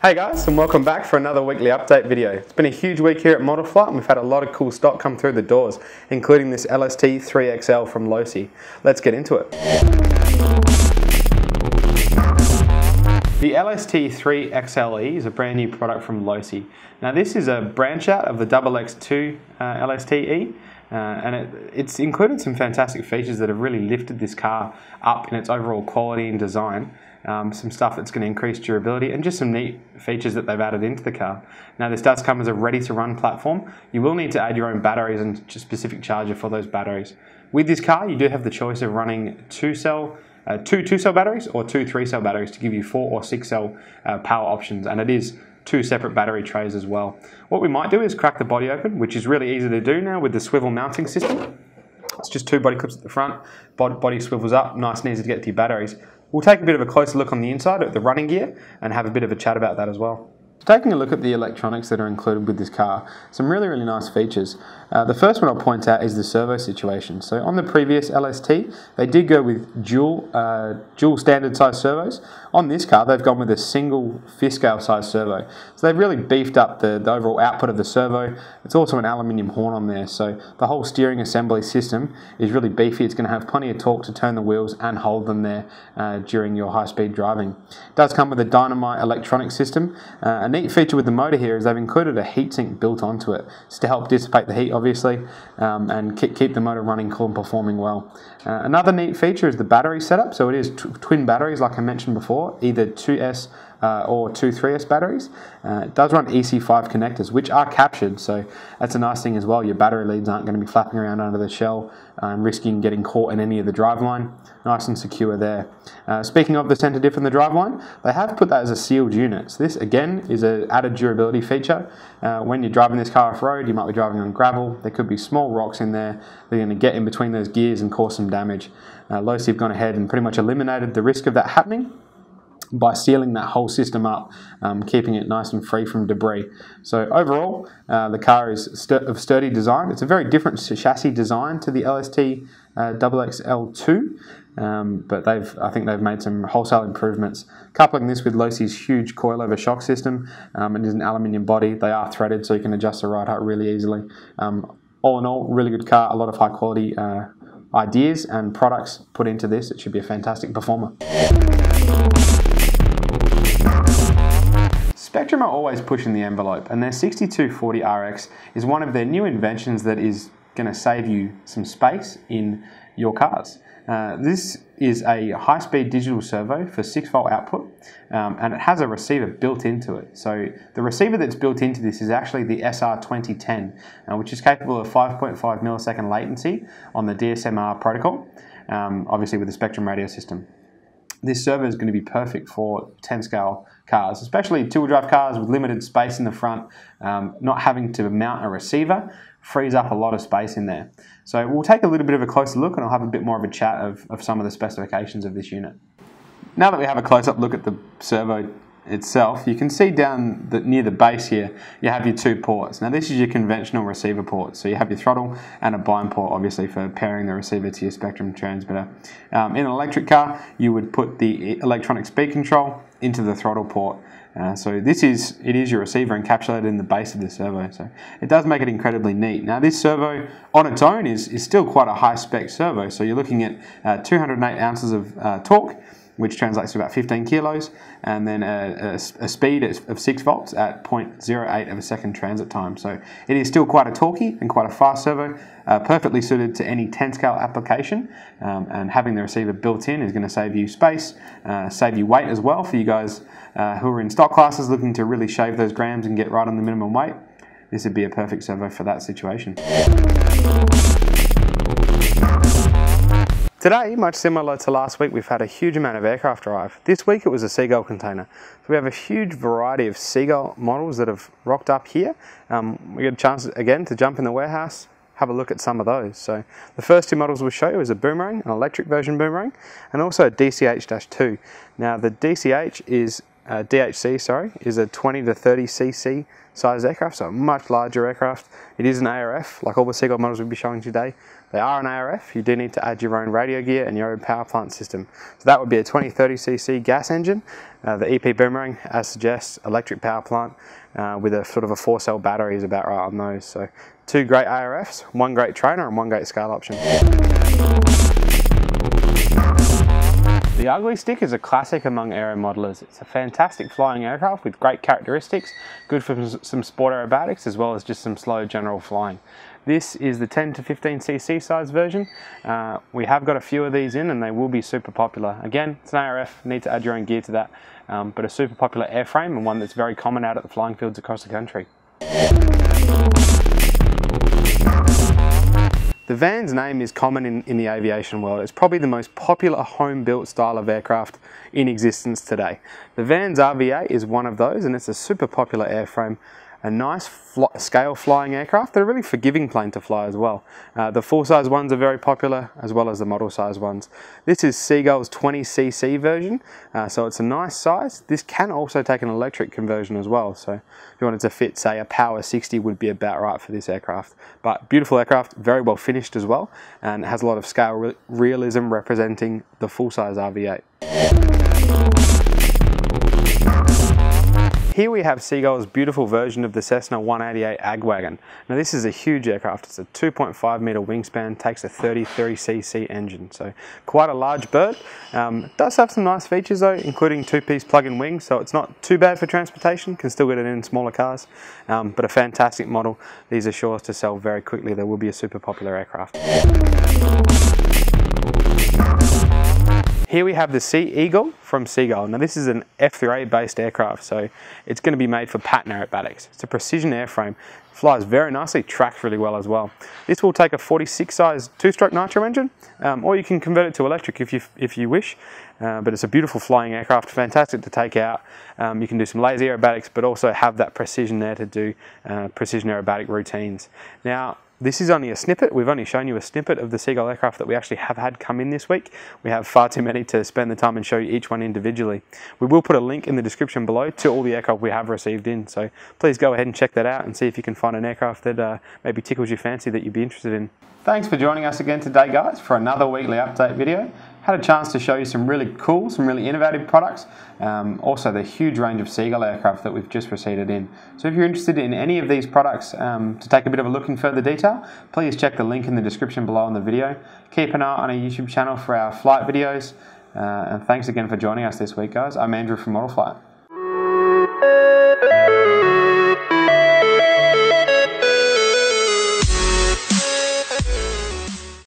Hey guys, and welcome back for another weekly update video. It's been a huge week here at Model Flight and we've had a lot of cool stock come through the doors, including this LST 3XL from Losi. Let's get into it. The LST 3XL-E is a brand new product from Losi. Now this is a branch out of the XX2 LST-E. And it's included some fantastic features that have really lifted this car up in its overall quality and design. Some stuff that's going to increase durability and just some neat features that they've added into the car. Now this does come as a ready-to-run platform. You will need to add your own batteries and a specific charger for those batteries. With this car you do have the choice of running two 2-cell batteries or two 3-cell batteries to give you 4 or 6-cell power options, and it is 2 separate battery trays as well. What we might do is crack the body open, which is really easy to do now with the swivel mounting system. It's just 2 body clips at the front, body swivels up, nice and easy to get to your batteries. We'll take a bit of a closer look on the inside at the running gear and have a bit of a chat about that as well. Taking a look at the electronics that are included with this car, some really nice features. The first one I'll point out is the servo situation. So on the previous LST, they did go with dual standard size servos. On this car, they've gone with a single fifth scale size servo. So they've really beefed up the overall output of the servo. It's also an aluminium horn on there, so the whole steering assembly system is really beefy. It's going to have plenty of torque to turn the wheels and hold them there during your high-speed driving. It does come with a dynamite electronic system. A neat feature with the motor here is they've included a heatsink built onto it. It's to help dissipate the heat, obviously, and keep the motor running cool and performing well. Another neat feature is the battery setup. So it is twin batteries, like I mentioned before, either 2S or 2 3S batteries. It does run EC5 connectors, which are captured, so that's a nice thing as well. Your battery leads aren't going to be flapping around under the shell and risking getting caught in any of the driveline. Nice and secure there. Speaking of the centre diff in the driveline, they have put that as a sealed unit. So this again is an added durability feature. When you're driving this car off-road, you might be driving on gravel. There could be small rocks in there. They're going to get in between those gears and cause some damage. Losi have gone ahead and pretty much eliminated the risk of that happening by sealing that whole system up, keeping it nice and free from debris. So overall, the car is of sturdy design. It's a very different chassis design to the LST XXL2, but I think they've made some wholesale improvements. Coupling this with Losi's huge coilover shock system, it is an aluminium body. They are threaded, so you can adjust the ride height really easily. All in all, really good car, a lot of high quality ideas and products put into this. It should be a fantastic performer. Spektrum are always pushing the envelope, and their 6240 RX is one of their new inventions that is going to save you some space in your cars. This is a high-speed digital servo for 6-volt output, and it has a receiver built into it. So the receiver that's built into this is actually the SR2010, which is capable of 5.5 millisecond latency on the DSM-R protocol, obviously with the Spektrum radio system. This servo is going to be perfect for 10-scale cars, especially two-wheel drive cars with limited space in the front. Not having to mount a receiver frees up a lot of space in there. So we'll take a little bit of a closer look and I'll have a bit more of a chat of some of the specifications of this unit. Now that we have a close-up look at the servo itself, you can see down near the base here, you have your 2 ports. Now this is your conventional receiver port, so you have your throttle and a bind port, obviously for pairing the receiver to your Spektrum transmitter. In an electric car, you would put the electronic speed control into the throttle port. So it is your receiver encapsulated in the base of the servo, so it does make it incredibly neat. Now this servo on its own is still quite a high spec servo, so you're looking at 208 ounces of torque, which translates to about 15 kilos, and then a speed of 6 volts at 0.08 of a second transit time. So it is still quite a torquey and quite a fast servo, perfectly suited to any 10-scale application, and having the receiver built in is going to save you space, save you weight as well for you guys who are in stock classes looking to really shave those grams and get right on the minimum weight. This would be a perfect servo for that situation. Today, much similar to last week, we've had a huge amount of aircraft arrive. This week it was a Seagull container. So we have a huge variety of Seagull models that have rocked up here. We get a chance again to jump in the warehouse, have a look at some of those. So the first 2 models we'll show you is a Boomerang, an electric version Boomerang, and also a DCH-2. Now the DCH is DHC, sorry, is a 20 to 30 cc size aircraft, so a much larger aircraft. It is an ARF, like all the Seagull models we'll be showing today. They are an ARF. You do need to add your own radio gear and your own power plant system. So that would be a 20-30 cc gas engine. The EP Boomerang, as suggests, electric power plant with a sort of a 4-cell battery is about right on those. So 2 great ARFs, 1 great trainer and 1 great scale option. The Ugly Stick is a classic among aero modelers. It's a fantastic flying aircraft with great characteristics, good for some sport aerobatics as well as just some slow general flying. This is the 10 to 15 cc size version. We have got a few of these in and they will be super popular. Again, it's an ARF, need to add your own gear to that, but a super popular airframe and one that's very common out at the flying fields across the country. The Van's name is common in the aviation world. It's probably the most popular home-built style of aircraft in existence today. The Van's RV8 is one of those, and it's a super popular airframe. A nice scale flying aircraft. They're a really forgiving plane to fly as well. The full-size ones are very popular, as well as the model-size ones. This is Seagull's 20cc version, so it's a nice size. This can also take an electric conversion as well, so if you wanted to fit, say, a Power 60 would be about right for this aircraft. But beautiful aircraft, very well finished as well, and has a lot of scale realism representing the full-size RV8. Here we have Seagull's beautiful version of the Cessna 188 Agwagon. Now this is a huge aircraft. It's a 2.5 meter wingspan, takes a 30cc engine, so quite a large bird. It does have some nice features though, including 2-piece plug-in wings, so it's not too bad for transportation, can still get it in smaller cars, but a fantastic model. These are sure to sell very quickly. They will be a super popular aircraft. Here we have the Sea Eagle from Seagull. Now this is an F3A based aircraft, so it's going to be made for pattern aerobatics. It's a precision airframe, flies very nicely, tracks really well as well. This will take a 46 size 2-stroke nitro engine, or you can convert it to electric if you wish. But it's a beautiful flying aircraft, fantastic to take out. You can do some lazy aerobatics, but also have that precision there to do precision aerobatic routines. Now, this is only a snippet. We've only shown you a snippet of the Seagull aircraft that we actually have had come in this week. We have far too many to spend the time and show you each one individually. We will put a link in the description below to all the aircraft we have received in, so please go ahead and check that out and see if you can find an aircraft that maybe tickles your fancy that you'd be interested in. Thanks for joining us again today, guys, for another weekly update video. Had a chance to show you some really cool, some really innovative products, also the huge range of Seagull aircraft that we've just received in. So if you're interested in any of these products to take a bit of a look in further detail, please check the link in the description below on the video. Keep an eye on our YouTube channel for our flight videos, and thanks again for joining us this week, guys. I'm Andrew from Model Flight.